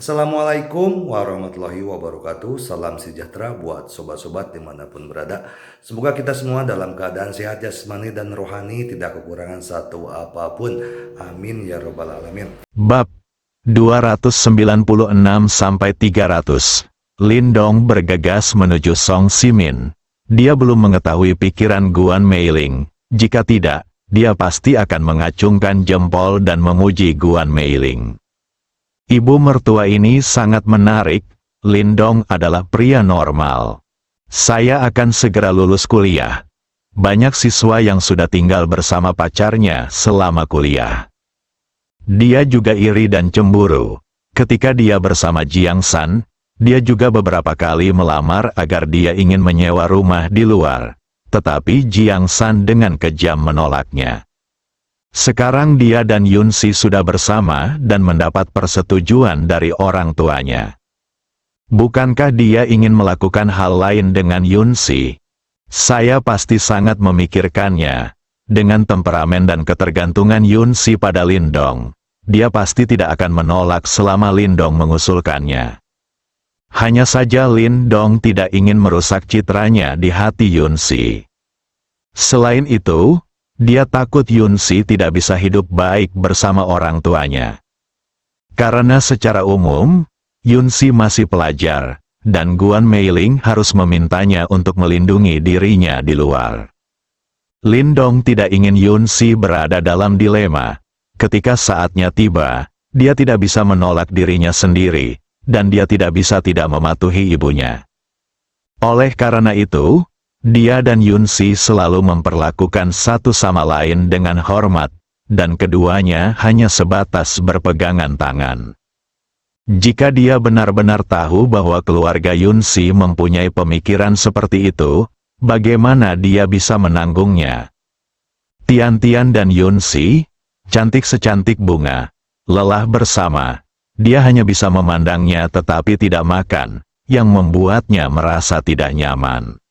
Assalamualaikum warahmatullahi wabarakatuh. Salam sejahtera buat sobat-sobat dimanapun berada. Semoga kita semua dalam keadaan sehat jasmani dan rohani, tidak kekurangan satu apapun. Amin ya robbal alamin. Bab 296-300. Lindong bergegas menuju Song Simin. Dia belum mengetahui pikiran Guan Meiling. Jika tidak, dia pasti akan mengacungkan jempol dan memuji Guan Meiling. Ibu mertua ini sangat menarik. Lindong adalah pria normal. Saya akan segera lulus kuliah. Banyak siswa yang sudah tinggal bersama pacarnya selama kuliah. Dia juga iri dan cemburu. Ketika dia bersama Jiang San, dia juga beberapa kali melamar agar dia ingin menyewa rumah di luar. Tetapi Jiang San dengan kejam menolaknya. Sekarang dia dan Yunsi sudah bersama dan mendapat persetujuan dari orang tuanya. Bukankah dia ingin melakukan hal lain dengan Yunsi? Saya pasti sangat memikirkannya. Dengan temperamen dan ketergantungan Yunsi pada Lindong, dia pasti tidak akan menolak selama Lindong mengusulkannya. Hanya saja Lindong tidak ingin merusak citranya di hati Yunsi. Selain itu, dia takut Yunsi tidak bisa hidup baik bersama orang tuanya. Karena secara umum, Yunsi masih pelajar, dan Guan Meiling harus memintanya untuk melindungi dirinya di luar. Lindong tidak ingin Yunsi berada dalam dilema. Ketika saatnya tiba, dia tidak bisa menolak dirinya sendiri, dan dia tidak bisa tidak mematuhi ibunya. Oleh karena itu, dia dan Yunsi selalu memperlakukan satu sama lain dengan hormat, dan keduanya hanya sebatas berpegangan tangan. Jika dia benar-benar tahu bahwa keluarga Yunsi mempunyai pemikiran seperti itu, bagaimana dia bisa menanggungnya? Tian-Tian dan Yunsi, cantik secantik bunga, lelah bersama. Dia hanya bisa memandangnya tetapi tidak makan, yang membuatnya merasa tidak nyaman.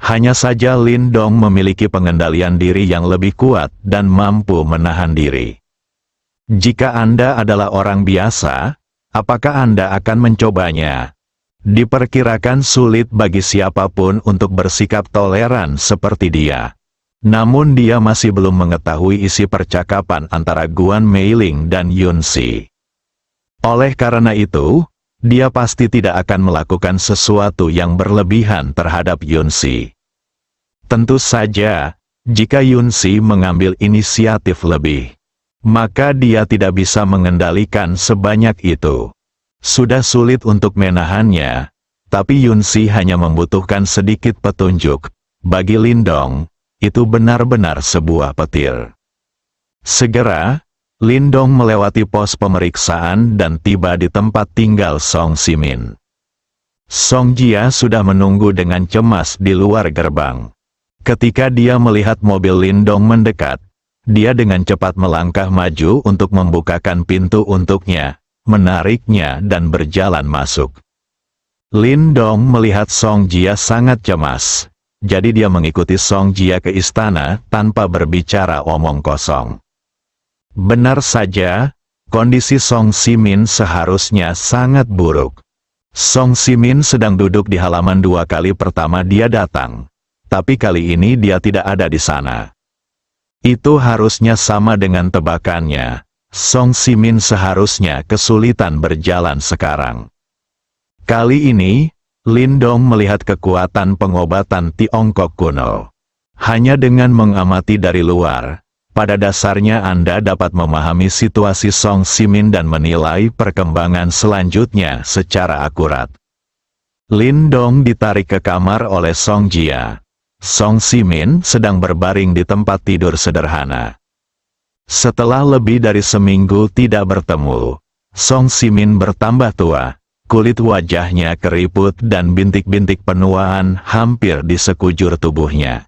Hanya saja Lindong memiliki pengendalian diri yang lebih kuat dan mampu menahan diri. Jika Anda adalah orang biasa, apakah Anda akan mencobanya? Diperkirakan sulit bagi siapapun untuk bersikap toleran seperti dia. Namun dia masih belum mengetahui isi percakapan antara Guan Meiling dan Yunsi. Oleh karena itu, dia pasti tidak akan melakukan sesuatu yang berlebihan terhadap Yunsi. Tentu saja, jika Yunsi mengambil inisiatif lebih, maka dia tidak bisa mengendalikan sebanyak itu. Sudah sulit untuk menahannya, tapi Yunsi hanya membutuhkan sedikit petunjuk. Bagi Lindong, itu benar-benar sebuah petir. Segera, Lindong melewati pos pemeriksaan dan tiba di tempat tinggal Song Simin. Song Jia sudah menunggu dengan cemas di luar gerbang. Ketika dia melihat mobil Lindong mendekat, dia dengan cepat melangkah maju untuk membukakan pintu untuknya, menariknya dan berjalan masuk. Lindong melihat Song Jia sangat cemas, jadi dia mengikuti Song Jia ke istana tanpa berbicara omong kosong. Benar saja, kondisi Song Simin seharusnya sangat buruk. Song Simin sedang duduk di halaman 2 kali pertama dia datang. Tapi kali ini dia tidak ada di sana. Itu harusnya sama dengan tebakannya. Song Simin seharusnya kesulitan berjalan sekarang. Kali ini, Lindong melihat kekuatan pengobatan Tiongkok kuno. Hanya dengan mengamati dari luar, pada dasarnya Anda dapat memahami situasi Song Simin dan menilai perkembangan selanjutnya secara akurat. Lindong ditarik ke kamar oleh Song Jia. Song Simin sedang berbaring di tempat tidur sederhana. Setelah lebih dari seminggu tidak bertemu, Song Simin bertambah tua, kulit wajahnya keriput dan bintik-bintik penuaan hampir di sekujur tubuhnya.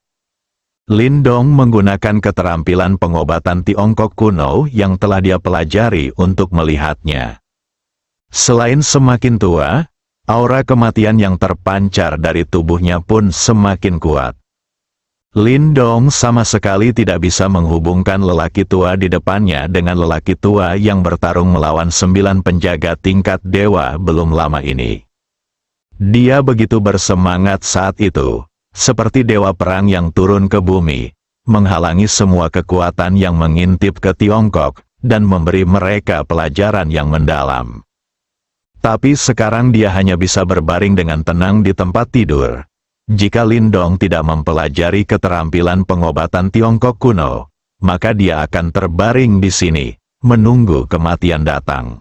Lindong menggunakan keterampilan pengobatan Tiongkok kuno yang telah dia pelajari untuk melihatnya. Selain semakin tua, aura kematian yang terpancar dari tubuhnya pun semakin kuat. Lindong sama sekali tidak bisa menghubungkan lelaki tua di depannya dengan lelaki tua yang bertarung melawan 9 penjaga tingkat dewa belum lama ini. Dia begitu bersemangat saat itu, seperti dewa perang yang turun ke bumi, menghalangi semua kekuatan yang mengintip ke Tiongkok, dan memberi mereka pelajaran yang mendalam. Tapi sekarang dia hanya bisa berbaring dengan tenang di tempat tidur. Jika Lindong tidak mempelajari keterampilan pengobatan Tiongkok kuno, maka dia akan terbaring di sini, menunggu kematian datang.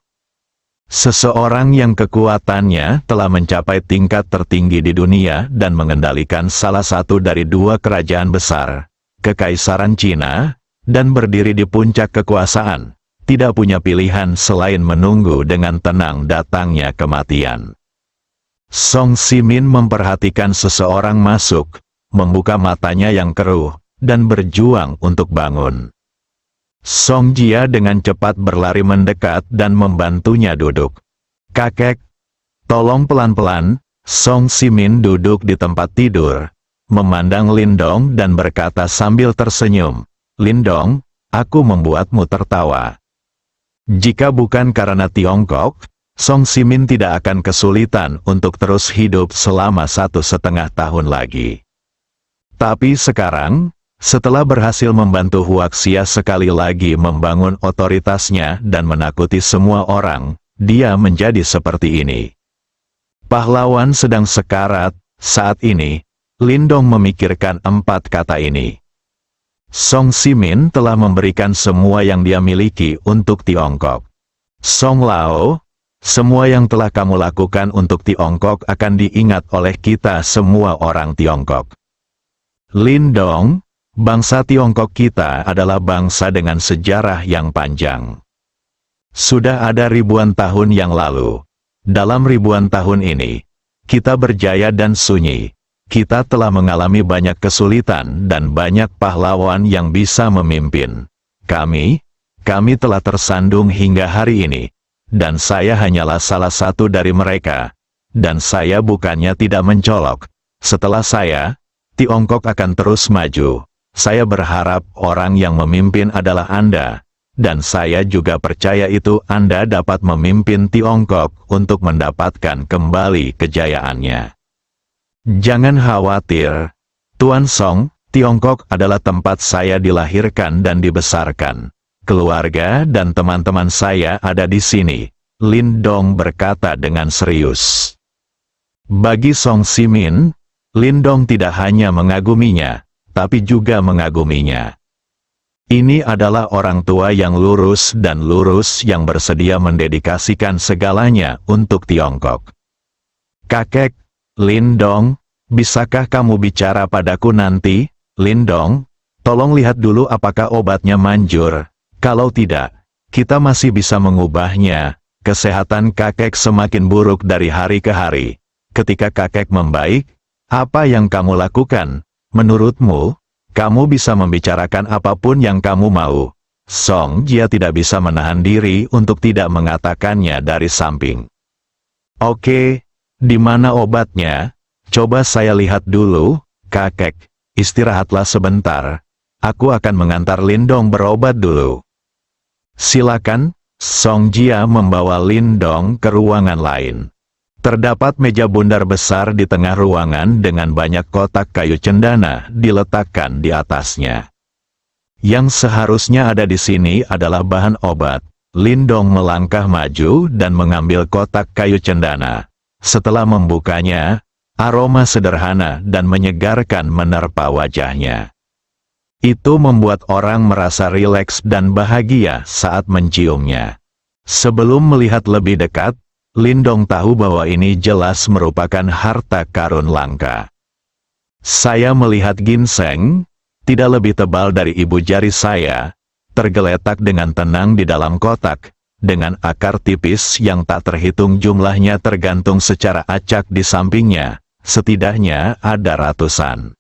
Seseorang yang kekuatannya telah mencapai tingkat tertinggi di dunia dan mengendalikan salah satu dari 2 kerajaan besar, Kekaisaran Cina, dan berdiri di puncak kekuasaan, tidak punya pilihan selain menunggu dengan tenang datangnya kematian. Song Simin memperhatikan seseorang masuk, membuka matanya yang keruh, dan berjuang untuk bangun. Song Jia dengan cepat berlari mendekat dan membantunya duduk. "Kakek, tolong pelan-pelan." Song Simin duduk di tempat tidur, memandang Lindong dan berkata sambil tersenyum, "Lindong, aku membuatmu tertawa. Jika bukan karena Tiongkok, Song Simin tidak akan kesulitan untuk terus hidup selama 1,5 tahun lagi. Tapi sekarang, setelah berhasil membantu Huaxia sekali lagi membangun otoritasnya dan menakuti semua orang, dia menjadi seperti ini." Pahlawan sedang sekarat. Saat ini, Lindong memikirkan 4 kata ini. Song Simin telah memberikan semua yang dia miliki untuk Tiongkok. Song Lao, semua yang telah kamu lakukan untuk Tiongkok akan diingat oleh kita semua orang Tiongkok. Lindong, bangsa Tiongkok kita adalah bangsa dengan sejarah yang panjang. Sudah ada ribuan tahun yang lalu. Dalam ribuan tahun ini, kita berjaya dan sunyi. Kita telah mengalami banyak kesulitan dan banyak pahlawan yang bisa memimpin. Kami telah tersandung hingga hari ini. Dan saya hanyalah salah satu dari mereka. Dan saya bukannya tidak mencolok. Setelah saya, Tiongkok akan terus maju. Saya berharap orang yang memimpin adalah Anda. Dan saya juga percaya itu Anda dapat memimpin Tiongkok untuk mendapatkan kembali kejayaannya. Jangan khawatir, Tuan Song, Tiongkok adalah tempat saya dilahirkan dan dibesarkan. Keluarga dan teman-teman saya ada di sini, Lindong berkata dengan serius. Bagi Song Simin, Lindong tidak hanya mengaguminya, tapi juga mengaguminya. Ini adalah orang tua yang lurus dan lurus yang bersedia mendedikasikan segalanya untuk Tiongkok. "Kakek, Lindong, bisakah kamu bicara padaku nanti? Lindong, tolong lihat dulu apakah obatnya manjur. Kalau tidak, kita masih bisa mengubahnya." Kesehatan kakek semakin buruk dari hari ke hari. Ketika kakek membaik, apa yang kamu lakukan? Menurutmu, kamu bisa membicarakan apapun yang kamu mau. Song Jia tidak bisa menahan diri untuk tidak mengatakannya dari samping. "Oke, di mana obatnya? Coba saya lihat dulu." "Kakek, istirahatlah sebentar. Aku akan mengantar Lindong berobat dulu." "Silakan." Song Jia membawa Lindong ke ruangan lain. Terdapat meja bundar besar di tengah ruangan dengan banyak kotak kayu cendana diletakkan di atasnya. Yang seharusnya ada di sini adalah bahan obat. Lindong melangkah maju dan mengambil kotak kayu cendana. Setelah membukanya, aroma sederhana dan menyegarkan menerpa wajahnya. Itu membuat orang merasa rileks dan bahagia saat menciumnya. Sebelum melihat lebih dekat, Lindong tahu bahwa ini jelas merupakan harta karun langka. "Saya melihat ginseng, tidak lebih tebal dari ibu jari saya, tergeletak dengan tenang di dalam kotak, dengan akar tipis yang tak terhitung jumlahnya tergantung secara acak di sampingnya, setidaknya ada ratusan."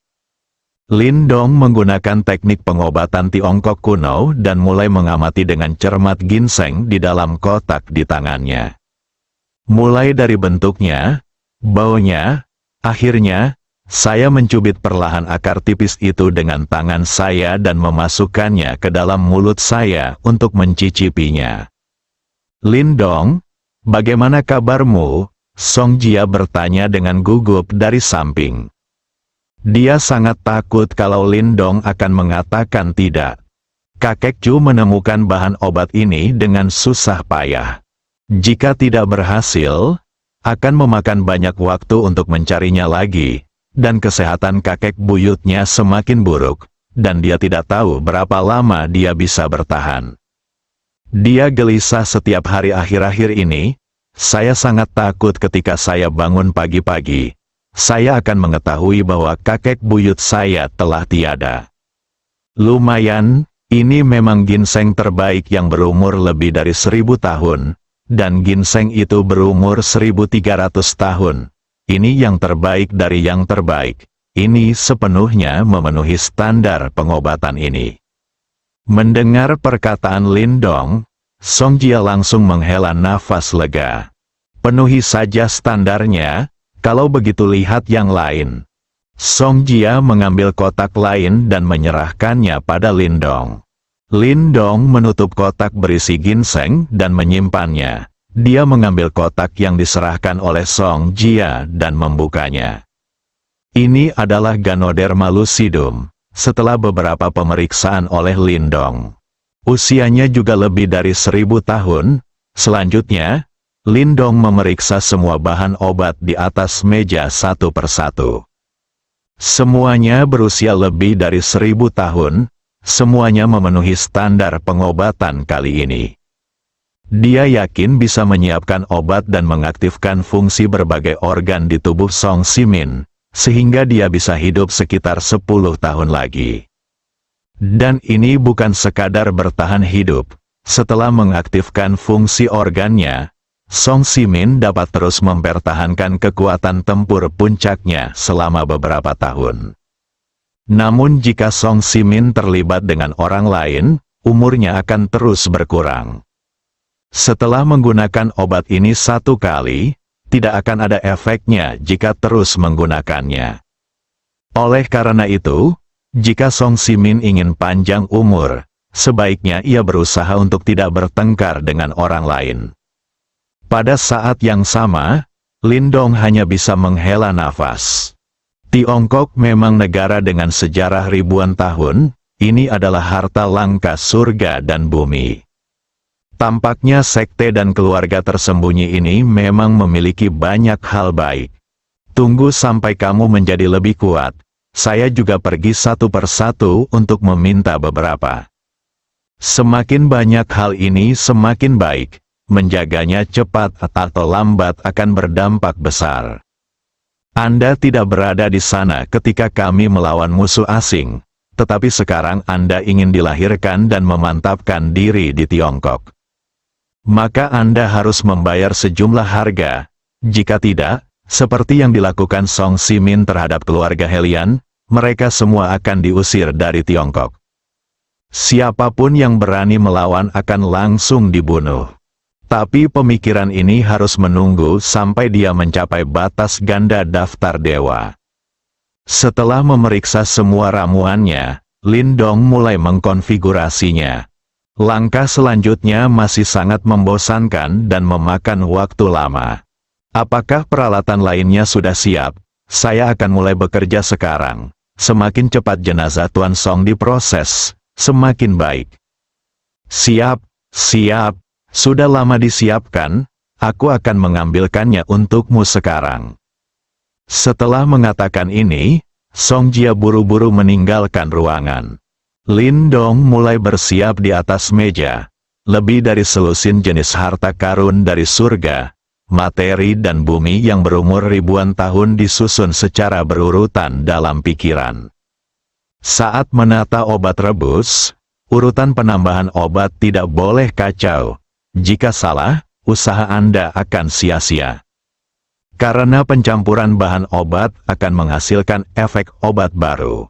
Lindong menggunakan teknik pengobatan Tiongkok kuno dan mulai mengamati dengan cermat ginseng di dalam kotak di tangannya. Mulai dari bentuknya, baunya, akhirnya, Saya mencubit perlahan akar tipis itu dengan tangan saya dan memasukkannya ke dalam mulut saya untuk mencicipinya. Lindong, bagaimana kabarmu? Song Jia bertanya dengan gugup dari samping. Dia sangat takut kalau Lindong akan mengatakan tidak. Kakek Chu menemukan bahan obat ini dengan susah payah. Jika tidak berhasil, akan memakan banyak waktu untuk mencarinya lagi, dan kesehatan kakek buyutnya semakin buruk, dan dia tidak tahu berapa lama dia bisa bertahan. Dia gelisah setiap hari akhir-akhir ini. Saya sangat takut ketika saya bangun pagi-pagi. Saya akan mengetahui bahwa kakek buyut saya telah tiada. Lumayan, ini memang ginseng terbaik yang berumur lebih dari 1000 tahun, dan ginseng itu berumur 1300 tahun. Ini yang terbaik dari yang terbaik. Ini sepenuhnya memenuhi standar pengobatan ini. Mendengar perkataan Lindong, Song Jia langsung menghela nafas lega. Penuhi saja standarnya, kalau begitu lihat yang lain. Song Jia mengambil kotak lain dan menyerahkannya pada Lindong. Lindong menutup kotak berisi ginseng dan menyimpannya. Dia mengambil kotak yang diserahkan oleh Song Jia dan membukanya. Ini adalah Ganoderma lucidum, setelah beberapa pemeriksaan oleh Lindong. Usianya juga lebih dari 1000 tahun. Selanjutnya, Lindong memeriksa semua bahan obat di atas meja satu persatu. Semuanya berusia lebih dari 1000 tahun, semuanya memenuhi standar pengobatan kali ini. Dia yakin bisa menyiapkan obat dan mengaktifkan fungsi berbagai organ di tubuh Song Simin, sehingga dia bisa hidup sekitar 10 tahun lagi. Dan ini bukan sekadar bertahan hidup. Setelah mengaktifkan fungsi organnya, Song Simin dapat terus mempertahankan kekuatan tempur puncaknya selama beberapa tahun. Namun jika Song Simin terlibat dengan orang lain, umurnya akan terus berkurang. Setelah menggunakan obat ini satu kali, tidak akan ada efeknya jika terus menggunakannya. Oleh karena itu, jika Song Simin ingin panjang umur, sebaiknya ia berusaha untuk tidak bertengkar dengan orang lain. Pada saat yang sama, Lindong hanya bisa menghela nafas. Tiongkok memang negara dengan sejarah ribuan tahun, ini adalah harta langka surga dan bumi. Tampaknya sekte dan keluarga tersembunyi ini memang memiliki banyak hal baik. Tunggu sampai kamu menjadi lebih kuat. Saya juga pergi satu persatu untuk meminta beberapa. Semakin banyak hal ini semakin baik, menjaganya cepat atau lambat akan berdampak besar. Anda tidak berada di sana ketika kami melawan musuh asing, tetapi sekarang Anda ingin dilahirkan dan memantapkan diri di Tiongkok. Maka Anda harus membayar sejumlah harga. Jika tidak, seperti yang dilakukan Song Simin terhadap keluarga Helian, mereka semua akan diusir dari Tiongkok. Siapapun yang berani melawan akan langsung dibunuh. Tapi pemikiran ini harus menunggu sampai dia mencapai batas ganda daftar dewa. Setelah memeriksa semua ramuannya, Lindong mulai mengkonfigurasinya. Langkah selanjutnya masih sangat membosankan dan memakan waktu lama. Apakah peralatan lainnya sudah siap? Saya akan mulai bekerja sekarang. Semakin cepat jenazah Tuan Song diproses, semakin baik. Siap, siap. Sudah lama disiapkan, aku akan mengambilkannya untukmu sekarang. Setelah mengatakan ini, Song Jia buru-buru meninggalkan ruangan. Lindong mulai bersiap di atas meja. Lebih dari selusin jenis harta karun dari surga, materi dan bumi yang berumur ribuan tahun disusun secara berurutan dalam pikiran. Saat menata obat rebus, urutan penambahan obat tidak boleh kacau. Jika salah, usaha Anda akan sia-sia. Karena pencampuran bahan obat akan menghasilkan efek obat baru.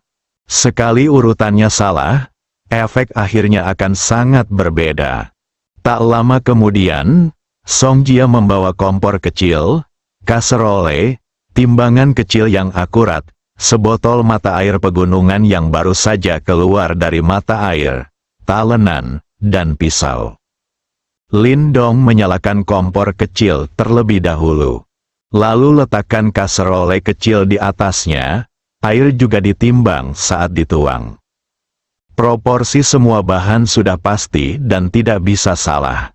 Sekali urutannya salah, efek akhirnya akan sangat berbeda. Tak lama kemudian, Song Jia membawa kompor kecil, kaserole, timbangan kecil yang akurat, sebotol mata air pegunungan yang baru saja keluar dari mata air, talenan, dan pisau. Lindong menyalakan kompor kecil terlebih dahulu. Lalu letakkan kaserole kecil di atasnya, air juga ditimbang saat dituang. Proporsi semua bahan sudah pasti dan tidak bisa salah.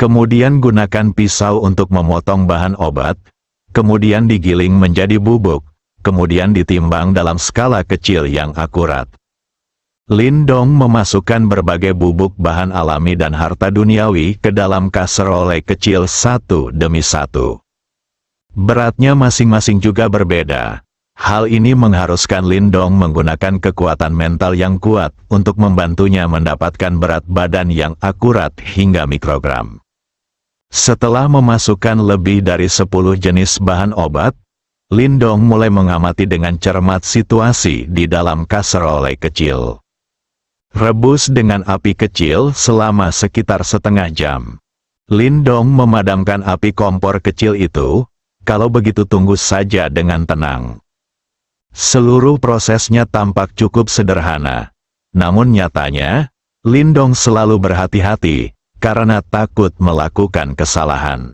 Kemudian gunakan pisau untuk memotong bahan obat, kemudian digiling menjadi bubuk, kemudian ditimbang dalam skala kecil yang akurat. Lindong memasukkan berbagai bubuk bahan alami dan harta duniawi ke dalam kaserole kecil satu demi satu. Beratnya masing-masing juga berbeda. Hal ini mengharuskan Lindong menggunakan kekuatan mental yang kuat untuk membantunya mendapatkan berat badan yang akurat hingga mikrogram. Setelah memasukkan lebih dari 10 jenis bahan obat, Lindong mulai mengamati dengan cermat situasi di dalam kaserole kecil. Rebus dengan api kecil selama sekitar setengah jam. Lindong memadamkan api kompor kecil itu, kalau begitu tunggu saja dengan tenang. Seluruh prosesnya tampak cukup sederhana. Namun nyatanya, Lindong selalu berhati-hati, karena takut melakukan kesalahan.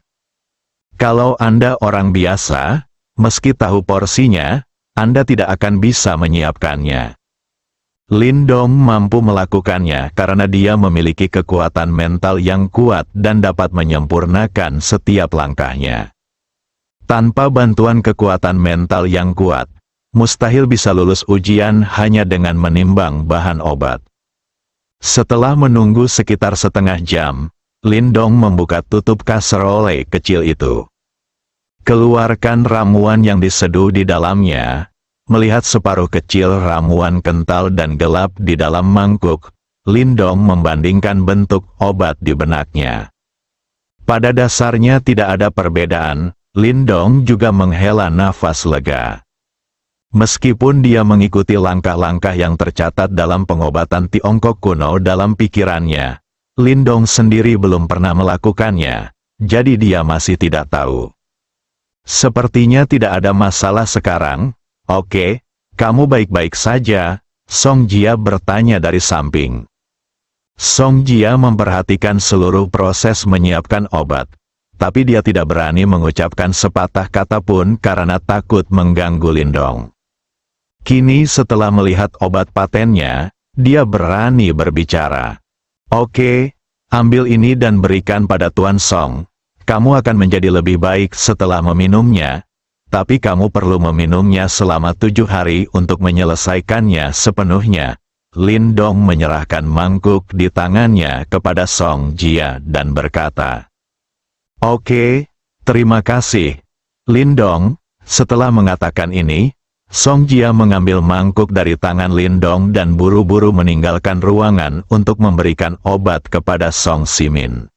Kalau Anda orang biasa, meski tahu porsinya, Anda tidak akan bisa menyiapkannya. Lindong mampu melakukannya karena dia memiliki kekuatan mental yang kuat dan dapat menyempurnakan setiap langkahnya. Tanpa bantuan kekuatan mental yang kuat, mustahil bisa lulus ujian hanya dengan menimbang bahan obat. Setelah menunggu sekitar setengah jam, Lindong membuka tutup kaserole kecil itu. Keluarkan ramuan yang diseduh di dalamnya. Melihat separuh kecil ramuan kental dan gelap di dalam mangkuk, Lindong membandingkan bentuk obat di benaknya. Pada dasarnya tidak ada perbedaan, Lindong juga menghela nafas lega. Meskipun dia mengikuti langkah-langkah yang tercatat dalam pengobatan Tiongkok kuno dalam pikirannya, Lindong sendiri belum pernah melakukannya, jadi dia masih tidak tahu. Sepertinya tidak ada masalah sekarang. Oke, kamu baik-baik saja, Song Jia bertanya dari samping. Song Jia memperhatikan seluruh proses menyiapkan obat, tapi dia tidak berani mengucapkan sepatah kata pun karena takut mengganggu Lindong. Kini setelah melihat obat patennya, dia berani berbicara. Oke, ambil ini dan berikan pada Tuan Song. Kamu akan menjadi lebih baik setelah meminumnya. Tapi kamu perlu meminumnya selama 7 hari untuk menyelesaikannya sepenuhnya. Lindong menyerahkan mangkuk di tangannya kepada Song Jia dan berkata, "Oke, terima kasih, Lindong." Setelah mengatakan ini, Song Jia mengambil mangkuk dari tangan Lindong dan buru-buru meninggalkan ruangan untuk memberikan obat kepada Song Simin.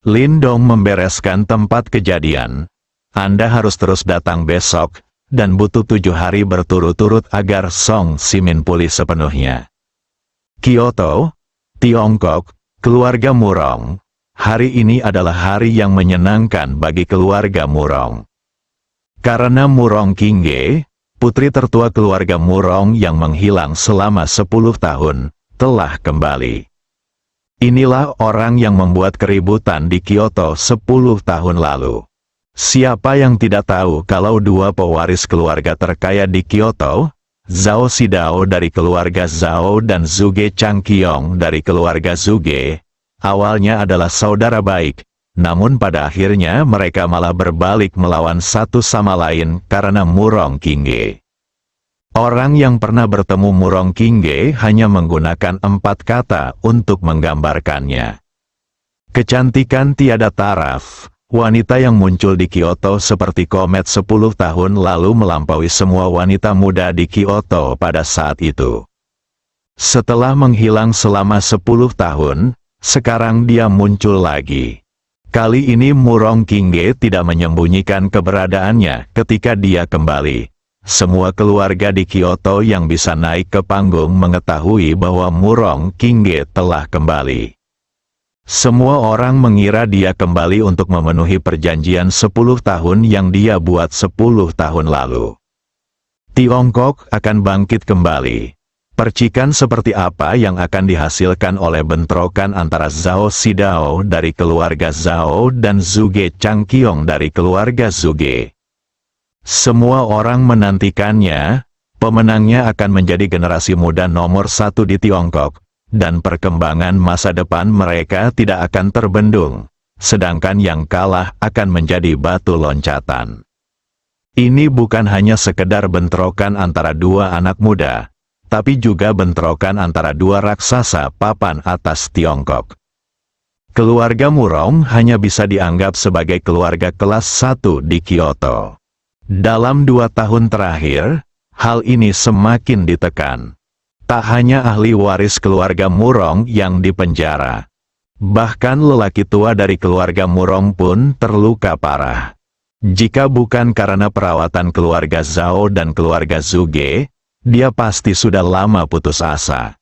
Lindong membereskan tempat kejadian. Anda harus terus datang besok, dan butuh 7 hari berturut-turut agar Song Simin pulih sepenuhnya. Kyoto, Tiongkok, keluarga Murong. Hari ini adalah hari yang menyenangkan bagi keluarga Murong. Karena Murong Qingge, putri tertua keluarga Murong yang menghilang selama 10 tahun, telah kembali. Inilah orang yang membuat keributan di Kyoto 10 tahun lalu. Siapa yang tidak tahu kalau dua pewaris keluarga terkaya di Kyoto, Zhao Xidao dari keluarga Zhao dan Zhuge Changqiong dari keluarga Zhuge, awalnya adalah saudara baik, namun pada akhirnya mereka malah berbalik melawan satu sama lain karena Murong Qingge. Orang yang pernah bertemu Murong Qingge hanya menggunakan 4 kata untuk menggambarkannya. Kecantikan tiada taraf. Wanita yang muncul di Kyoto seperti komet 10 tahun lalu melampaui semua wanita muda di Kyoto pada saat itu. Setelah menghilang selama 10 tahun, sekarang dia muncul lagi. Kali ini Murong Qingge tidak menyembunyikan keberadaannya ketika dia kembali. Semua keluarga di Kyoto yang bisa naik ke panggung mengetahui bahwa Murong Qingge telah kembali. Semua orang mengira dia kembali untuk memenuhi perjanjian 10 tahun yang dia buat 10 tahun lalu. Tiongkok akan bangkit kembali. Percikan seperti apa yang akan dihasilkan oleh bentrokan antara Zhao Xidao dari keluarga Zhao dan Zhuge Changqiong dari keluarga Zhuge? Semua orang menantikannya. Pemenangnya akan menjadi generasi muda nomor 1 di Tiongkok, dan perkembangan masa depan mereka tidak akan terbendung, sedangkan yang kalah akan menjadi batu loncatan. Ini bukan hanya sekedar bentrokan antara dua anak muda, tapi juga bentrokan antara dua raksasa papan atas Tiongkok. Keluarga Murong hanya bisa dianggap sebagai keluarga kelas 1 di Kyoto. Dalam 2 tahun terakhir, hal ini semakin ditekan. Tak hanya ahli waris keluarga Murong yang dipenjara. Bahkan lelaki tua dari keluarga Murong pun terluka parah. Jika bukan karena perawatan keluarga Zhao dan keluarga Zhuge, dia pasti sudah lama putus asa.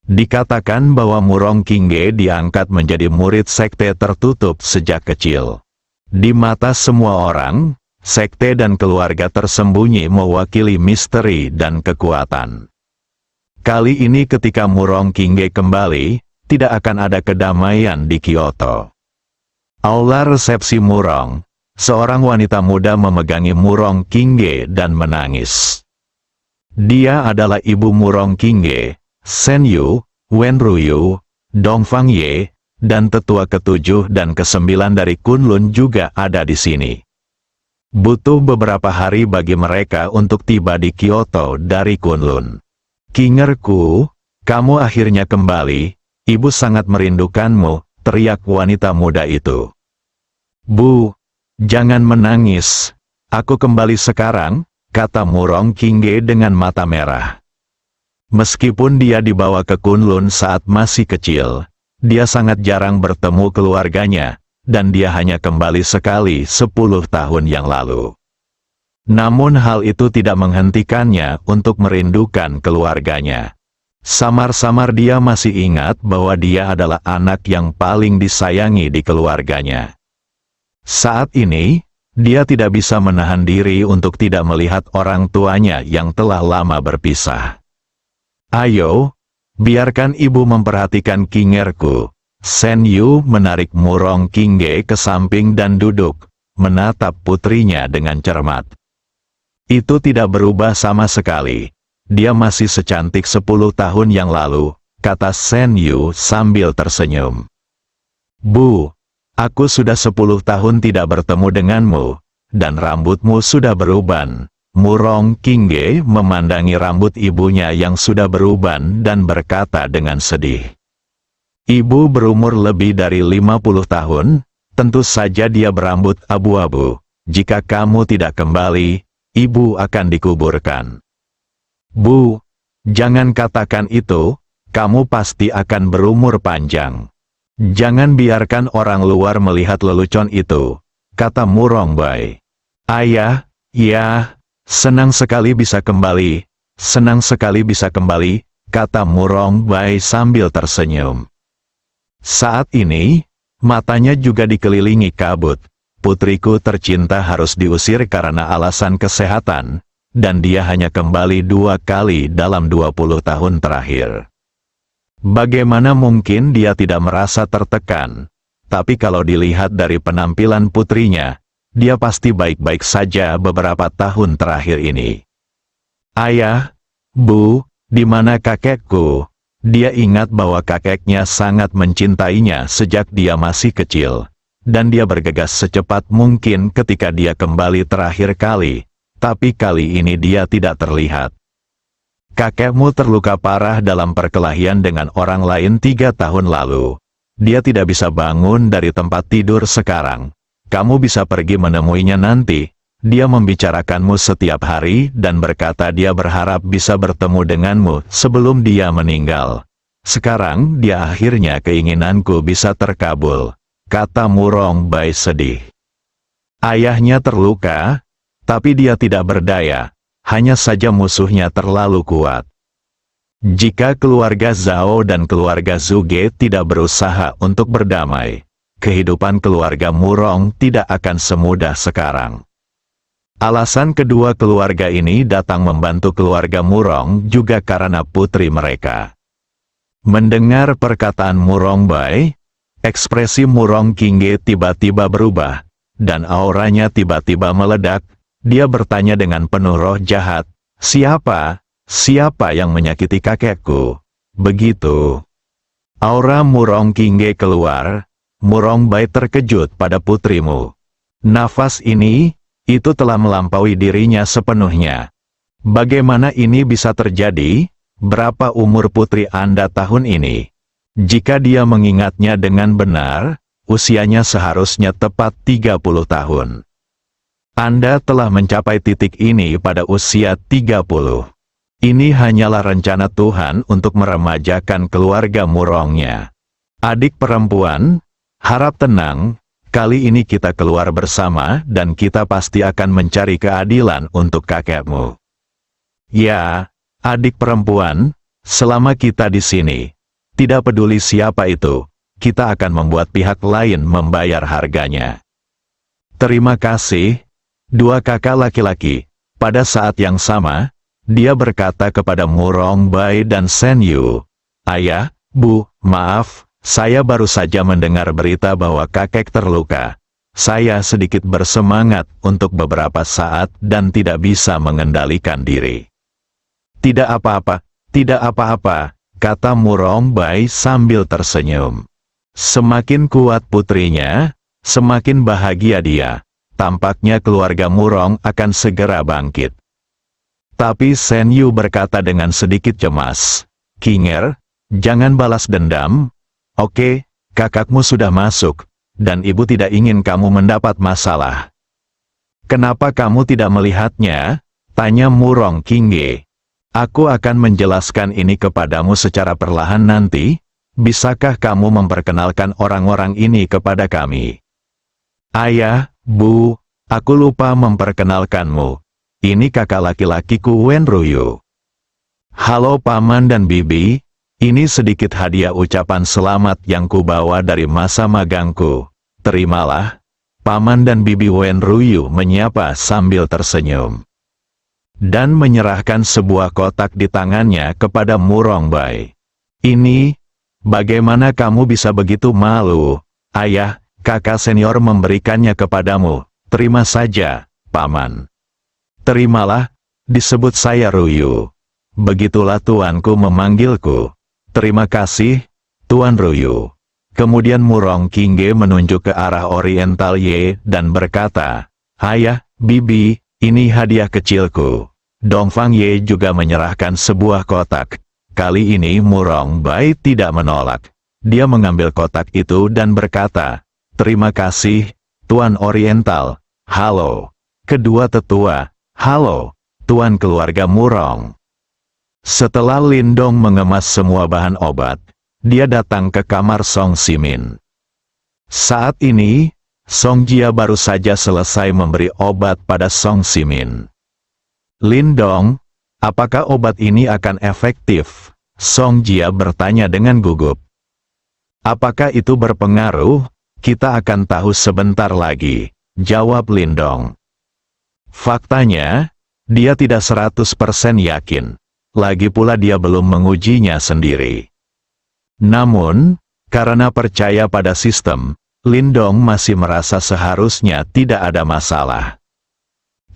Dikatakan bahwa Murong Qingge diangkat menjadi murid sekte tertutup sejak kecil. Di mata semua orang, sekte dan keluarga tersembunyi mewakili misteri dan kekuatan. Kali ini ketika Murong Qingge kembali, tidak akan ada kedamaian di Kyoto. Aula resepsi Murong, seorang wanita muda memegangi Murong Qingge dan menangis. Dia adalah ibu Murong Qingge, Shen Yu, Wen Ruyu, Dong Fang Ye, dan tetua ke-7 dan ke-9 dari Kunlun juga ada di sini. Butuh beberapa hari bagi mereka untuk tiba di Kyoto dari Kunlun. "Kingerku, kamu akhirnya kembali, ibu sangat merindukanmu," teriak wanita muda itu. "Bu, jangan menangis, aku kembali sekarang," kata Murong Qingge dengan mata merah. Meskipun dia dibawa ke Kunlun saat masih kecil, dia sangat jarang bertemu keluarganya, dan dia hanya kembali sekali 10 tahun yang lalu. Namun hal itu tidak menghentikannya untuk merindukan keluarganya. Samar-samar dia masih ingat bahwa dia adalah anak yang paling disayangi di keluarganya. Saat ini, dia tidak bisa menahan diri untuk tidak melihat orang tuanya yang telah lama berpisah. "Ayo, biarkan ibu memperhatikan Kingerku." Shen Yu menarik Murong Qingge ke samping dan duduk, menatap putrinya dengan cermat. "Itu tidak berubah sama sekali. Dia masih secantik 10 tahun yang lalu," kata Shen Yu sambil tersenyum. "Bu, aku sudah 10 tahun tidak bertemu denganmu, dan rambutmu sudah beruban." Murong Qingge memandangi rambut ibunya yang sudah beruban dan berkata dengan sedih. "Ibu berumur lebih dari 50 tahun, tentu saja dia berambut abu-abu. Jika kamu tidak kembali, ibu akan dikuburkan." "Bu, jangan katakan itu, kamu pasti akan berumur panjang. Jangan biarkan orang luar melihat lelucon itu," kata Murong Bai. "Ayah, ya, senang sekali bisa kembali, senang sekali bisa kembali," kata Murong Bai sambil tersenyum. Saat ini, matanya juga dikelilingi kabut. Putriku tercinta harus diusir karena alasan kesehatan, dan dia hanya kembali 2 kali dalam 20 tahun terakhir. Bagaimana mungkin dia tidak merasa tertekan? Tapi kalau dilihat dari penampilan putrinya, dia pasti baik-baik saja beberapa tahun terakhir ini. "Ayah, Bu, di mana kakekku?" Dia ingat bahwa kakeknya sangat mencintainya sejak dia masih kecil, dan dia bergegas secepat mungkin ketika dia kembali terakhir kali, tapi kali ini dia tidak terlihat. "Kakekmu terluka parah dalam perkelahian dengan orang lain 3 tahun lalu. Dia tidak bisa bangun dari tempat tidur sekarang. Kamu bisa pergi menemuinya nanti." Dia membicarakanmu setiap hari dan berkata dia berharap bisa bertemu denganmu sebelum dia meninggal. "Sekarang dia akhirnya keinginanku bisa terkabul," kata Murong Bai sedih. Ayahnya terluka, tapi dia tidak berdaya, hanya saja musuhnya terlalu kuat. Jika keluarga Zhao dan keluarga Zhuge tidak berusaha untuk berdamai, kehidupan keluarga Murong tidak akan semudah sekarang. Alasan kedua keluarga ini datang membantu keluarga Murong juga karena putri mereka. Mendengar perkataan Murong Bai, ekspresi Murong Kingge tiba-tiba berubah, dan auranya tiba-tiba meledak. Dia bertanya dengan penuh roh jahat, "Siapa? Siapa yang menyakiti kakekku?" Begitu aura Murong Kingge keluar, Murong Bai terkejut pada putrimu. Nafas ini, itu telah melampaui dirinya sepenuhnya. Bagaimana ini bisa terjadi? Berapa umur putri Anda tahun ini? Jika dia mengingatnya dengan benar, usianya seharusnya tepat 30 tahun. Anda telah mencapai titik ini pada usia 30. Ini hanyalah rencana Tuhan untuk meremajakan keluarga Murongnya. Adik perempuan, harap tenang, kali ini kita keluar bersama dan kita pasti akan mencari keadilan untuk kakekmu. Ya, adik perempuan, selama kita di sini, tidak peduli siapa itu, kita akan membuat pihak lain membayar harganya. Terima kasih. Dua kakak laki-laki. Pada saat yang sama, dia berkata kepada Murong Bai dan Sen Yu, "Ayah, Bu, maaf, saya baru saja mendengar berita bahwa kakek terluka. Saya sedikit bersemangat untuk beberapa saat dan tidak bisa mengendalikan diri." "Tidak apa-apa, tidak apa-apa," kata Murong Bai sambil tersenyum. Semakin kuat putrinya, semakin bahagia dia. Tampaknya keluarga Murong akan segera bangkit. Tapi Sen Yu berkata dengan sedikit cemas, "Kinger, jangan balas dendam. Oke, kakakmu sudah masuk, dan ibu tidak ingin kamu mendapat masalah." "Kenapa kamu tidak melihatnya?" tanya Murong Kingge. "Aku akan menjelaskan ini kepadamu secara perlahan nanti. Bisakah kamu memperkenalkan orang-orang ini kepada kami?" "Ayah, Bu, aku lupa memperkenalkanmu. Ini kakak laki-lakiku Wen Ruyu." "Halo Paman dan Bibi, ini sedikit hadiah ucapan selamat yang kubawa dari masa magangku. Terimalah." Paman dan Bibi Wen Ruyu menyapa sambil tersenyum. Dan menyerahkan sebuah kotak di tangannya kepada Murong Bai. "Ini, bagaimana kamu bisa begitu malu? Ayah, kakak senior memberikannya kepadamu. Terima saja, Paman." "Terimalah, disebut saya Ruyu. Begitulah tuanku memanggilku." "Terima kasih, Tuan Ruyu." Kemudian Murong Kingge menunjuk ke arah Oriental Ye dan berkata, "Ayah, Bibi, ini hadiah kecilku." Dongfang Ye juga menyerahkan sebuah kotak. Kali ini Murong Bai tidak menolak. Dia mengambil kotak itu dan berkata, "Terima kasih, Tuan Oriental." "Halo, kedua tetua." "Halo, Tuan keluarga Murong." Setelah Lindong mengemas semua bahan obat, dia datang ke kamar Song Simin. Saat ini, Song Jia baru saja selesai memberi obat pada Song Simin. "Lindong, apakah obat ini akan efektif?" Song Jia bertanya dengan gugup. "Apakah itu berpengaruh? Kita akan tahu sebentar lagi," jawab Lindong. Faktanya, dia tidak 100% yakin. Lagi pula dia belum mengujinya sendiri. Namun, karena percaya pada sistem, Lindong masih merasa seharusnya tidak ada masalah.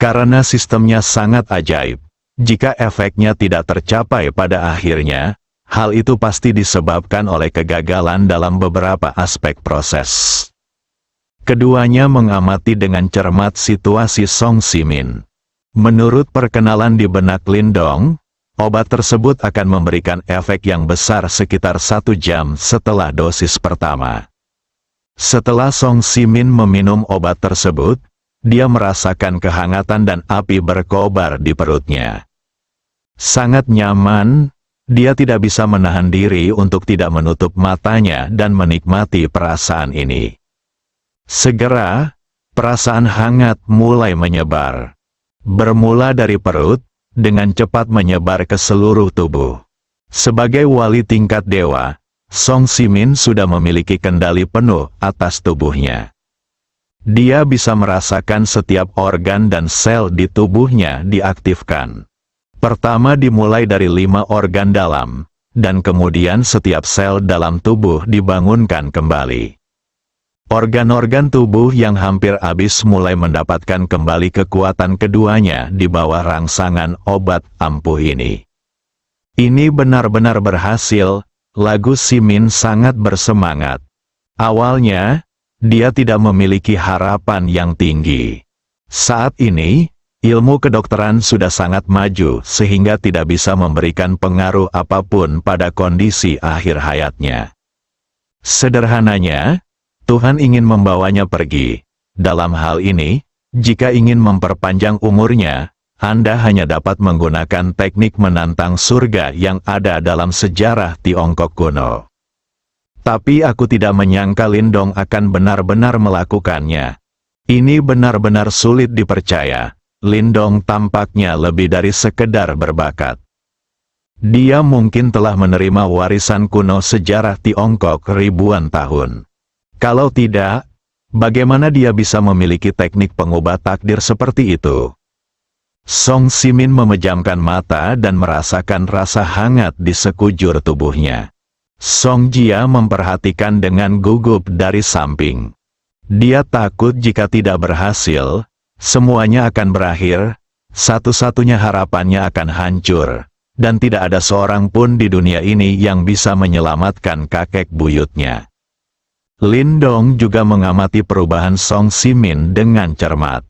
Karena sistemnya sangat ajaib, jika efeknya tidak tercapai pada akhirnya, hal itu pasti disebabkan oleh kegagalan dalam beberapa aspek proses. Keduanya mengamati dengan cermat situasi Song Simin. Menurut perkenalan di benak Lindong, obat tersebut akan memberikan efek yang besar sekitar 1 jam setelah dosis pertama. Setelah Song Simin meminum obat tersebut, dia merasakan kehangatan dan api berkobar di perutnya. Sangat nyaman, dia tidak bisa menahan diri untuk tidak menutup matanya dan menikmati perasaan ini. Segera, perasaan hangat mulai menyebar. Bermula dari perut, dengan cepat menyebar ke seluruh tubuh. Sebagai wali tingkat dewa, Song Simin sudah memiliki kendali penuh atas tubuhnya. Dia bisa merasakan setiap organ dan sel di tubuhnya diaktifkan. Pertama dimulai dari 5 organ dalam, dan kemudian setiap sel dalam tubuh dibangunkan kembali. Organ-organ tubuh yang hampir habis mulai mendapatkan kembali kekuatan keduanya di bawah rangsangan obat ampuh ini. Ini benar-benar berhasil. Lagu Simin sangat bersemangat. Awalnya, dia tidak memiliki harapan yang tinggi. Saat ini, ilmu kedokteran sudah sangat maju sehingga tidak bisa memberikan pengaruh apapun pada kondisi akhir hayatnya. Sederhananya, Tuhan ingin membawanya pergi. Dalam hal ini, jika ingin memperpanjang umurnya, Anda hanya dapat menggunakan teknik menantang surga yang ada dalam sejarah Tiongkok kuno. Tapi aku tidak menyangka Lindong akan benar-benar melakukannya. Ini benar-benar sulit dipercaya. Lindong tampaknya lebih dari sekedar berbakat. Dia mungkin telah menerima warisan kuno sejarah Tiongkok ribuan tahun. Kalau tidak, bagaimana dia bisa memiliki teknik pengubah takdir seperti itu? Song Simin memejamkan mata dan merasakan rasa hangat di sekujur tubuhnya. Song Jia memperhatikan dengan gugup dari samping. Dia takut jika tidak berhasil, semuanya akan berakhir, satu-satunya harapannya akan hancur, dan tidak ada seorang pun di dunia ini yang bisa menyelamatkan kakek buyutnya. Lindong juga mengamati perubahan Song Simin dengan cermat.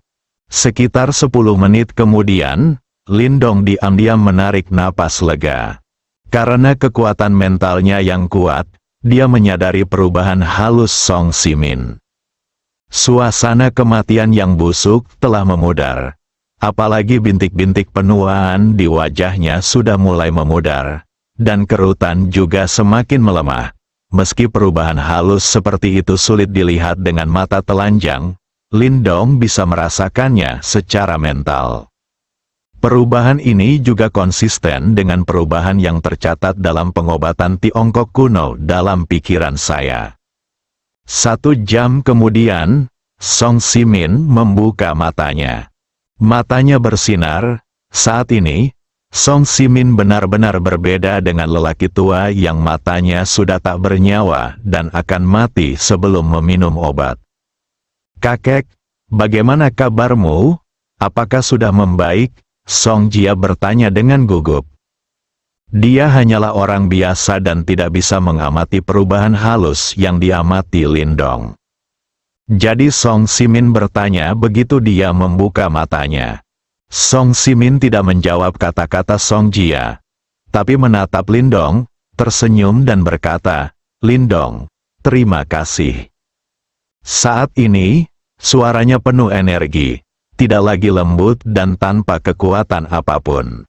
Sekitar 10 menit kemudian, Lindong diam-diam menarik napas lega. Karena kekuatan mentalnya yang kuat, dia menyadari perubahan halus Song Simin. Suasana kematian yang busuk telah memudar. Apalagi bintik-bintik penuaan di wajahnya sudah mulai memudar, dan kerutan juga semakin melemah. Meski perubahan halus seperti itu sulit dilihat dengan mata telanjang, Lindong bisa merasakannya secara mental. Perubahan ini juga konsisten dengan perubahan yang tercatat dalam pengobatan Tiongkok kuno dalam pikiran saya. 1 jam kemudian, Song Simin membuka matanya. Matanya bersinar. Saat ini, Song Simin benar-benar berbeda dengan lelaki tua yang matanya sudah tak bernyawa dan akan mati sebelum meminum obat. "Kakek, bagaimana kabarmu? Apakah sudah membaik?" Song Jia bertanya dengan gugup. Dia hanyalah orang biasa dan tidak bisa mengamati perubahan halus yang diamati Lindong. Jadi Song Simin bertanya begitu dia membuka matanya. Song Simin tidak menjawab kata-kata Song Jia, tapi menatap Lindong, tersenyum dan berkata, "Lindong, terima kasih." Saat ini, suaranya penuh energi. Tidak lagi lembut dan tanpa kekuatan apapun.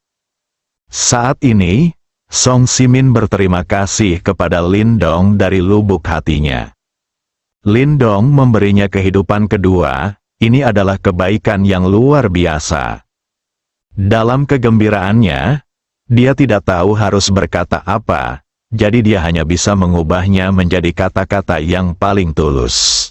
Saat ini, Song Simin berterima kasih kepada Lindong dari lubuk hatinya. Lindong memberinya kehidupan kedua, ini adalah kebaikan yang luar biasa. Dalam kegembiraannya, dia tidak tahu harus berkata apa, jadi dia hanya bisa mengubahnya menjadi kata-kata yang paling tulus.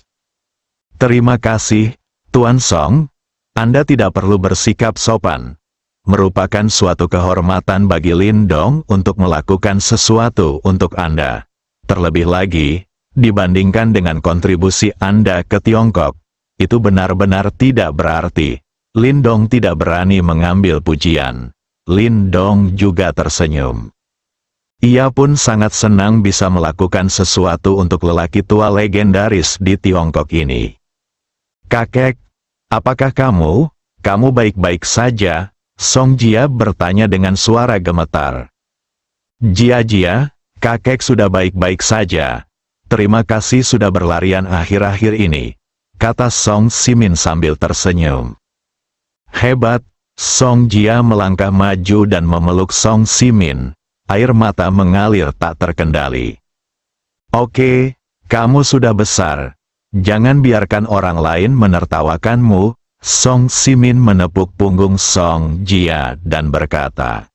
"Terima kasih, Tuan Song. Anda tidak perlu bersikap sopan." Merupakan suatu kehormatan bagi Lindong untuk melakukan sesuatu untuk Anda. Terlebih lagi, dibandingkan dengan kontribusi Anda ke Tiongkok, itu benar-benar tidak berarti. Lindong tidak berani mengambil pujian. Lindong juga tersenyum. Ia pun sangat senang bisa melakukan sesuatu untuk lelaki tua legendaris di Tiongkok ini. "Kakek, apakah kamu baik-baik saja?" Song Jia bertanya dengan suara gemetar. "Jia, kakek sudah baik-baik saja. Terima kasih sudah berlarian akhir-akhir ini," kata Song Simin sambil tersenyum. "Hebat." Song Jia melangkah maju dan memeluk Song Simin. Air mata mengalir tak terkendali. "Oke, kamu sudah besar. Jangan biarkan orang lain menertawakanmu." Song Simin menepuk punggung Song Jia dan berkata.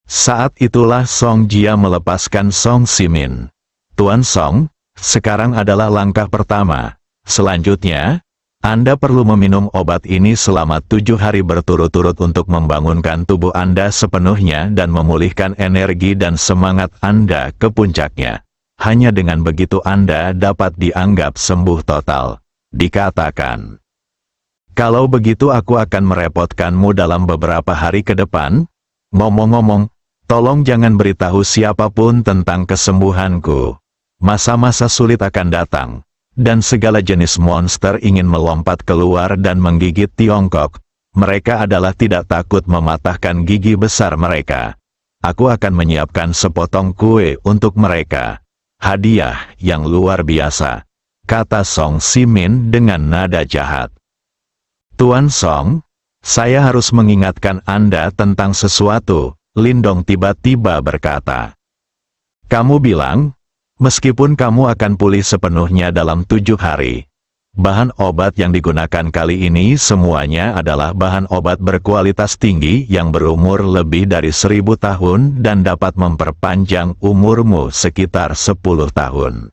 Saat itulah Song Jia melepaskan Song Simin. "Tuan Song, sekarang adalah langkah pertama. Selanjutnya, Anda perlu meminum obat ini selama 7 hari berturut-turut untuk membangunkan tubuh Anda sepenuhnya dan memulihkan energi dan semangat Anda ke puncaknya. Hanya dengan begitu Anda dapat dianggap sembuh total. Dikatakan. Kalau begitu aku akan merepotkanmu dalam beberapa hari ke depan. Ngomong-ngomong, tolong jangan beritahu siapapun tentang kesembuhanku. Masa-masa sulit akan datang. Dan segala jenis monster ingin melompat keluar dan menggigit Tiongkok. Mereka adalah tidak takut mematahkan gigi besar mereka. Aku akan menyiapkan sepotong kue untuk mereka. Hadiah yang luar biasa, kata Song Simin dengan nada jahat. Tuan Song, saya harus mengingatkan Anda tentang sesuatu, Lindong tiba-tiba berkata. Kamu bilang, meskipun kamu akan pulih sepenuhnya dalam 7 hari. Bahan obat yang digunakan kali ini semuanya adalah bahan obat berkualitas tinggi yang berumur lebih dari 1000 tahun dan dapat memperpanjang umurmu sekitar 10 tahun.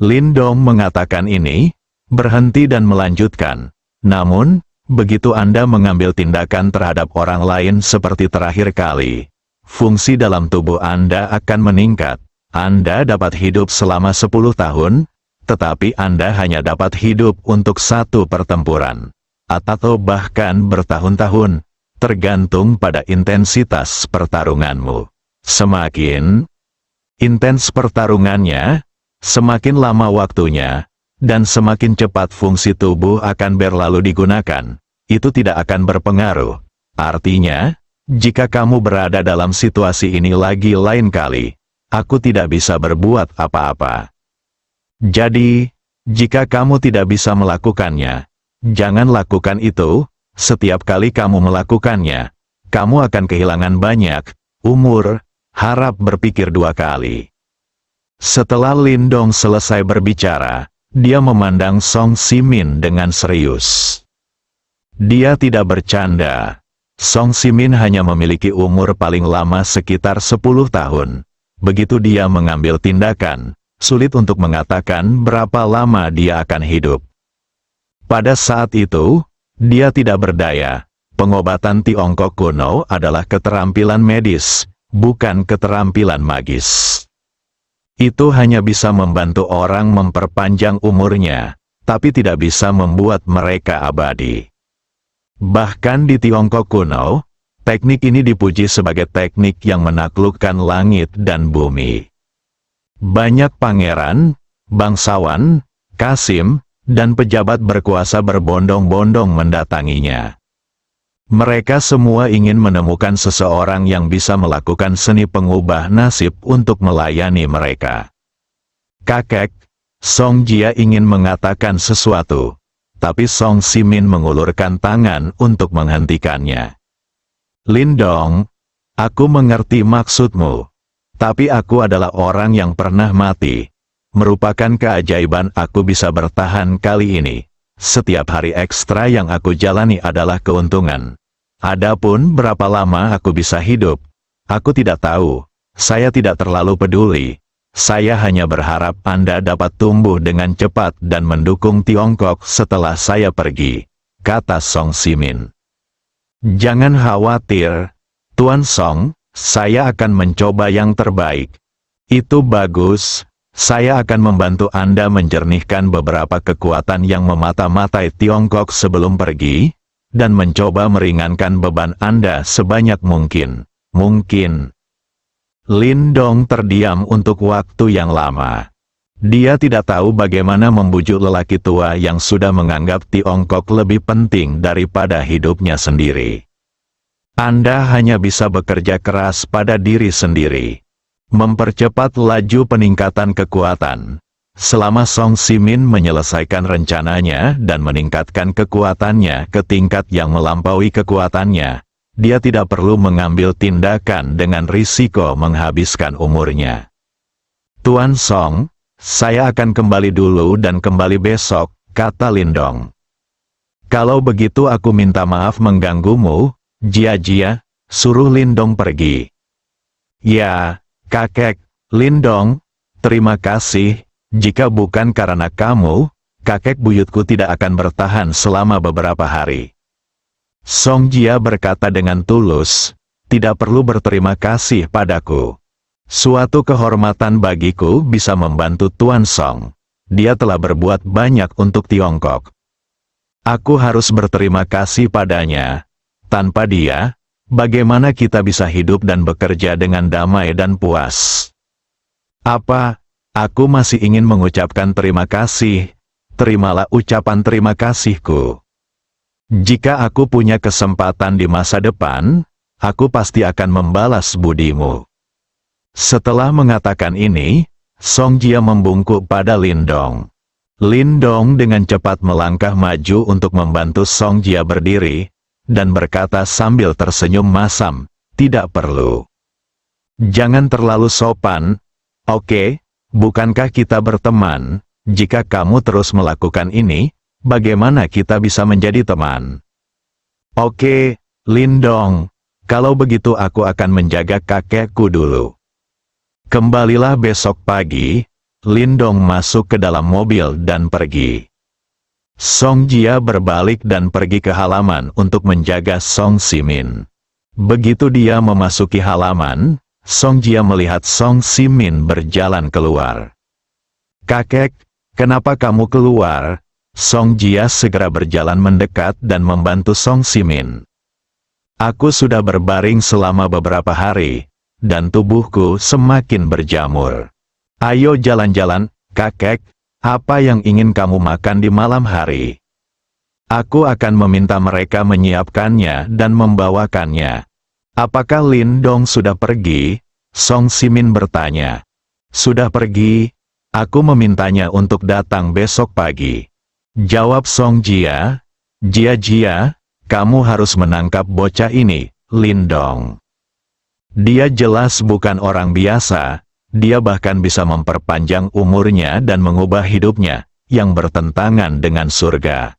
Lindong mengatakan ini, berhenti dan melanjutkan. Namun, begitu Anda mengambil tindakan terhadap orang lain seperti terakhir kali, fungsi dalam tubuh Anda akan meningkat. Anda dapat hidup selama 10 tahun, tetapi Anda hanya dapat hidup untuk 1 pertempuran. Atau bahkan bertahun-tahun, tergantung pada intensitas pertarunganmu. Semakin intens pertarungannya, semakin lama waktunya, dan semakin cepat fungsi tubuh akan berlalu digunakan. Itu tidak akan berpengaruh. Artinya, jika kamu berada dalam situasi ini lagi lain kali, aku tidak bisa berbuat apa-apa. Jadi, jika kamu tidak bisa melakukannya, jangan lakukan itu. Setiap kali kamu melakukannya, kamu akan kehilangan banyak umur. Harap berpikir 2 kali. Setelah Lindong selesai berbicara, dia memandang Song Simin dengan serius. Dia tidak bercanda. Song Simin hanya memiliki umur paling lama sekitar 10 tahun. Begitu dia mengambil tindakan, sulit untuk mengatakan berapa lama dia akan hidup. Pada saat itu, dia tidak berdaya. Pengobatan Tiongkok kuno adalah keterampilan medis, bukan keterampilan magis. Itu hanya bisa membantu orang memperpanjang umurnya, tapi tidak bisa membuat mereka abadi. Bahkan di Tiongkok kuno, teknik ini dipuji sebagai teknik yang menaklukkan langit dan bumi. Banyak pangeran, bangsawan, kasim, dan pejabat berkuasa berbondong-bondong mendatanginya. Mereka semua ingin menemukan seseorang yang bisa melakukan seni pengubah nasib untuk melayani mereka. Kakek, Song Jia ingin mengatakan sesuatu, tapi Song Simin mengulurkan tangan untuk menghentikannya. Lindong, aku mengerti maksudmu, tapi aku adalah orang yang pernah mati. Merupakan keajaiban aku bisa bertahan kali ini. Setiap hari ekstra yang aku jalani adalah keuntungan. Adapun berapa lama aku bisa hidup, aku tidak tahu. Saya tidak terlalu peduli. Saya hanya berharap Anda dapat tumbuh dengan cepat dan mendukung Tiongkok setelah saya pergi, kata Song Simin. Jangan khawatir, Tuan Song, saya akan mencoba yang terbaik. Itu bagus. Saya akan membantu Anda menjernihkan beberapa kekuatan yang memata-matai Tiongkok sebelum pergi, dan mencoba meringankan beban Anda sebanyak mungkin. Lindong terdiam untuk waktu yang lama. Dia tidak tahu bagaimana membujuk lelaki tua yang sudah menganggap Tiongkok lebih penting daripada hidupnya sendiri. Anda hanya bisa bekerja keras pada diri sendiri. Mempercepat laju peningkatan kekuatan. Selama Song Simin menyelesaikan rencananya dan meningkatkan kekuatannya ke tingkat yang melampaui kekuatannya, dia tidak perlu mengambil tindakan dengan risiko menghabiskan umurnya. Tuan Song, saya akan kembali dulu dan kembali besok, kata Lindong. Kalau begitu aku minta maaf mengganggumu, Jia, suruh Lindong pergi. Ya, kakek, Lindong, terima kasih. Jika bukan karena kamu, kakek buyutku tidak akan bertahan selama beberapa hari. Song Jia berkata dengan tulus, tidak perlu berterima kasih padaku. Suatu kehormatan bagiku bisa membantu Tuan Song. Dia telah berbuat banyak untuk Tiongkok. Aku harus berterima kasih padanya. Tanpa dia, bagaimana kita bisa hidup dan bekerja dengan damai dan puas? Apa? Aku masih ingin mengucapkan terima kasih. Terimalah ucapan terima kasihku. Jika aku punya kesempatan di masa depan, aku pasti akan membalas budimu. Setelah mengatakan ini, Song Jia membungkuk pada Lindong. Lindong dengan cepat melangkah maju untuk membantu Song Jia berdiri, dan berkata sambil tersenyum masam, tidak perlu. Jangan terlalu sopan, oke? Bukankah kita berteman? Jika kamu terus melakukan ini, bagaimana kita bisa menjadi teman? Oke, Lindong. Kalau begitu aku akan menjaga kakekku dulu. Kembalilah besok pagi. Lindong masuk ke dalam mobil dan pergi. Song Jia berbalik dan pergi ke halaman untuk menjaga Song Simin. Begitu dia memasuki halaman, Song Jia melihat Song Simin berjalan keluar. Kakek, kenapa kamu keluar? Song Jia segera berjalan mendekat dan membantu Song Simin. Aku sudah berbaring selama beberapa hari, dan tubuhku semakin berjamur. Ayo jalan-jalan, kakek. Apa yang ingin kamu makan di malam hari? Aku akan meminta mereka menyiapkannya dan membawakannya. Apakah Lindong sudah pergi? Song Simin bertanya. Sudah pergi. Aku memintanya untuk datang besok pagi. Jawab Song Jia. Jia, kamu harus menangkap bocah ini, Lindong. Dia jelas bukan orang biasa. Dia bahkan bisa memperpanjang umurnya dan mengubah hidupnya, yang bertentangan dengan surga.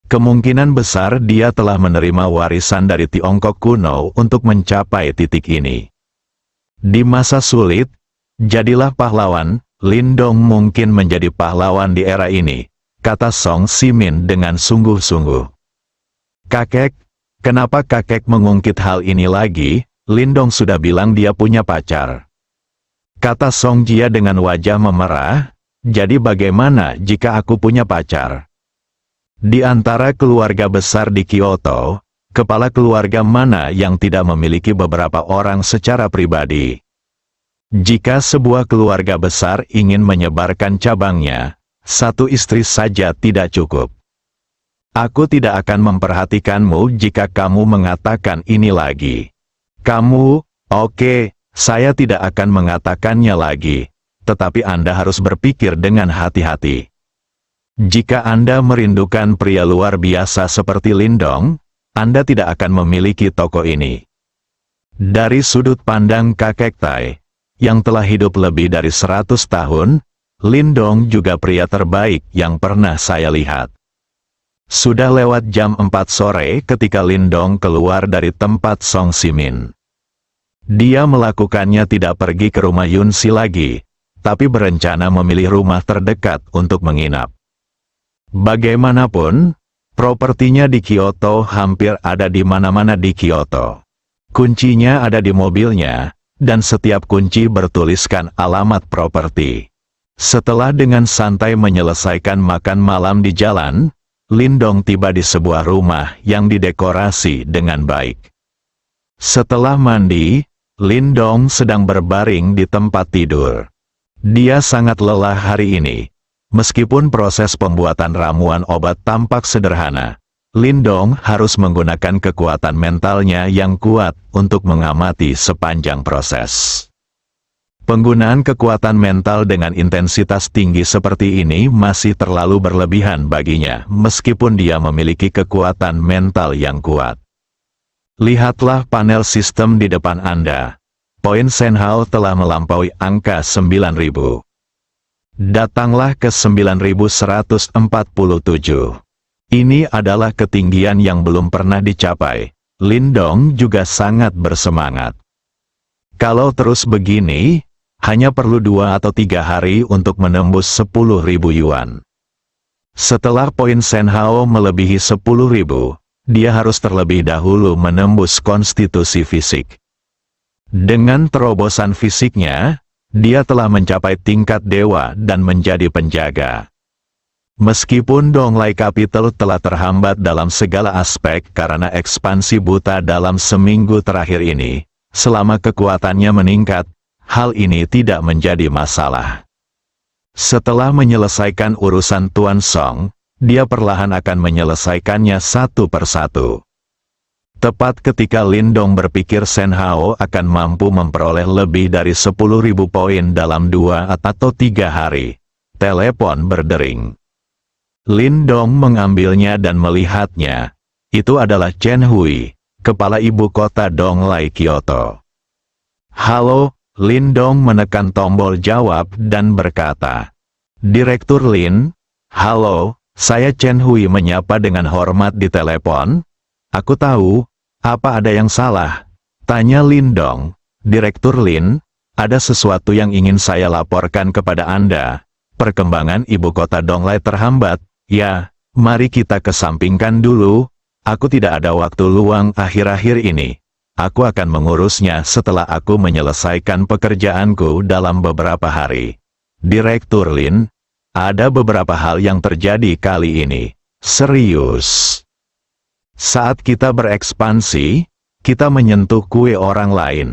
Kemungkinan besar dia telah menerima warisan dari Tiongkok kuno untuk mencapai titik ini. Di masa sulit, jadilah pahlawan. Lindong mungkin menjadi pahlawan di era ini, kata Song Simin dengan sungguh-sungguh. Kakek, kenapa kakek mengungkit hal ini lagi? Lindong sudah bilang dia punya pacar. Kata Song Jia dengan wajah memerah, jadi bagaimana jika aku punya pacar? Di antara keluarga besar di Kyoto, kepala keluarga mana yang tidak memiliki beberapa orang secara pribadi? Jika sebuah keluarga besar ingin menyebarkan cabangnya, satu istri saja tidak cukup. Aku tidak akan memperhatikanmu jika kamu mengatakan ini lagi. Kamu, oke. Saya tidak akan mengatakannya lagi, tetapi Anda harus berpikir dengan hati-hati. Jika Anda merindukan pria luar biasa seperti Lindong, Anda tidak akan memiliki toko ini. Dari sudut pandang kakek Tai, yang telah hidup lebih dari 100 tahun, Lindong juga pria terbaik yang pernah saya lihat. Sudah lewat jam 4 sore ketika Lindong keluar dari tempat Song Simin. Dia melakukannya tidak pergi ke rumah Yun Si lagi, tapi berencana memilih rumah terdekat untuk menginap. Bagaimanapun, propertinya di Kyoto hampir ada di mana-mana di Kyoto. Kuncinya ada di mobilnya, dan setiap kunci bertuliskan alamat properti. Setelah dengan santai menyelesaikan makan malam di jalan, Lindong tiba di sebuah rumah yang didekorasi dengan baik. Setelah mandi, Lindong sedang berbaring di tempat tidur. Dia sangat lelah hari ini. Meskipun proses pembuatan ramuan obat tampak sederhana, Lindong harus menggunakan kekuatan mentalnya yang kuat untuk mengamati sepanjang proses. Penggunaan kekuatan mental dengan intensitas tinggi seperti ini masih terlalu berlebihan baginya, meskipun dia memiliki kekuatan mental yang kuat. Lihatlah panel sistem di depan Anda. Poin Senhao telah melampaui angka 9.000. Datanglah ke 9.147. Ini adalah ketinggian yang belum pernah dicapai. Lindong juga sangat bersemangat. Kalau terus begini, hanya perlu 2 atau 3 hari untuk menembus 10.000 yuan. Setelah poin Shen Hao melebihi 10.000, dia harus terlebih dahulu menembus konstitusi fisik. Dengan terobosan fisiknya, dia telah mencapai tingkat dewa dan menjadi penjaga. Meskipun Donglai Capital telah terhambat dalam segala aspek karena ekspansi buta dalam seminggu terakhir ini, selama kekuatannya meningkat, hal ini tidak menjadi masalah. Setelah menyelesaikan urusan Tuan Song, dia perlahan akan menyelesaikannya satu persatu. Tepat ketika Lindong berpikir Shen Hao akan mampu memperoleh lebih dari 10.000 poin dalam 2 atau 3 hari, telepon berdering. Lindong mengambilnya dan melihatnya. Itu adalah Chen Hui, kepala ibu kota Donglai Kyoto. "Halo," Lindong menekan tombol jawab dan berkata, "Direktur Lin." "Halo, saya Chen Hui," menyapa dengan hormat di telepon. "Aku tahu, apa ada yang salah?" tanya Lindong. "Direktur Lin, ada sesuatu yang ingin saya laporkan kepada Anda. Perkembangan ibu kota Donglai terhambat." "Ya, mari kita kesampingkan dulu. Aku tidak ada waktu luang akhir-akhir ini. Aku akan mengurusnya setelah aku menyelesaikan pekerjaanku dalam beberapa hari." "Direktur Lin, ada beberapa hal yang terjadi kali ini. Serius. Saat kita berekspansi, kita menyentuh kue orang lain.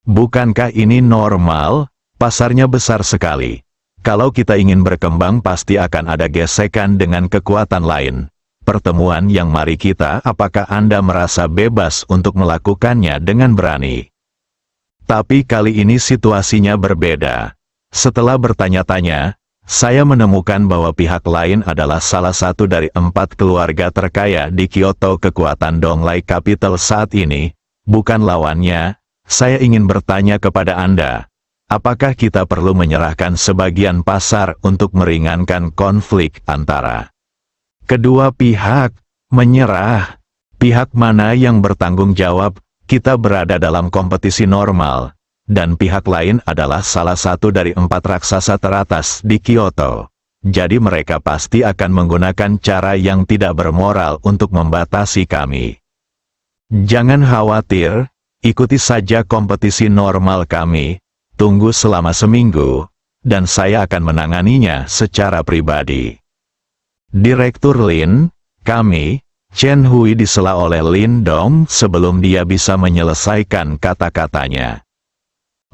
Bukankah ini normal? Pasarnya besar sekali. Kalau kita ingin berkembang pasti akan ada gesekan dengan kekuatan lain. Pertemuan yang mari kita, apakah Anda merasa bebas untuk melakukannya dengan berani?" Tapi kali ini situasinya berbeda. Setelah bertanya-tanya, saya menemukan bahwa pihak lain adalah salah satu dari 4 keluarga terkaya di Kyoto. Kekuatan Donglai Capital saat ini, bukan lawannya. Saya ingin bertanya kepada Anda, apakah kita perlu menyerahkan sebagian pasar untuk meringankan konflik antara kedua pihak? Menyerah? Pihak mana yang bertanggung jawab? Kita berada dalam kompetisi normal, dan pihak lain adalah salah satu dari 4 raksasa teratas di Kyoto. Jadi mereka pasti akan menggunakan cara yang tidak bermoral untuk membatasi kami. Jangan khawatir, ikuti saja kompetisi normal kami, tunggu selama seminggu, dan saya akan menanganinya secara pribadi. Direktur Lin, kami, Chen Hui disela oleh Lindong sebelum dia bisa menyelesaikan kata-katanya.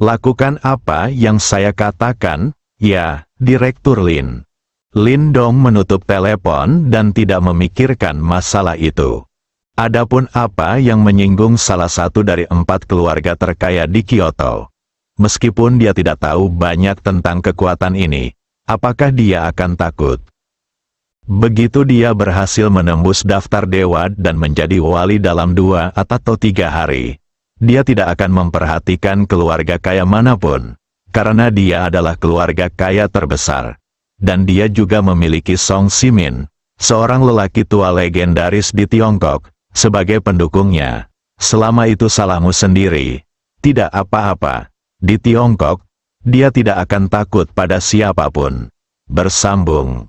Lakukan apa yang saya katakan, ya, Direktur Lin. Lindong menutup telepon dan tidak memikirkan masalah itu. Adapun apa yang menyinggung salah satu dari 4 keluarga terkaya di Kyoto. Meskipun dia tidak tahu banyak tentang kekuatan ini, apakah dia akan takut? Begitu dia berhasil menembus daftar dewa dan menjadi wali dalam 2 atau 3 hari, dia tidak akan memperhatikan keluarga kaya manapun, karena dia adalah keluarga kaya terbesar. Dan dia juga memiliki Song Simin, seorang lelaki tua legendaris di Tiongkok, sebagai pendukungnya. Selama itu salahmu sendiri, tidak apa-apa. Di Tiongkok, dia tidak akan takut pada siapapun. Bersambung.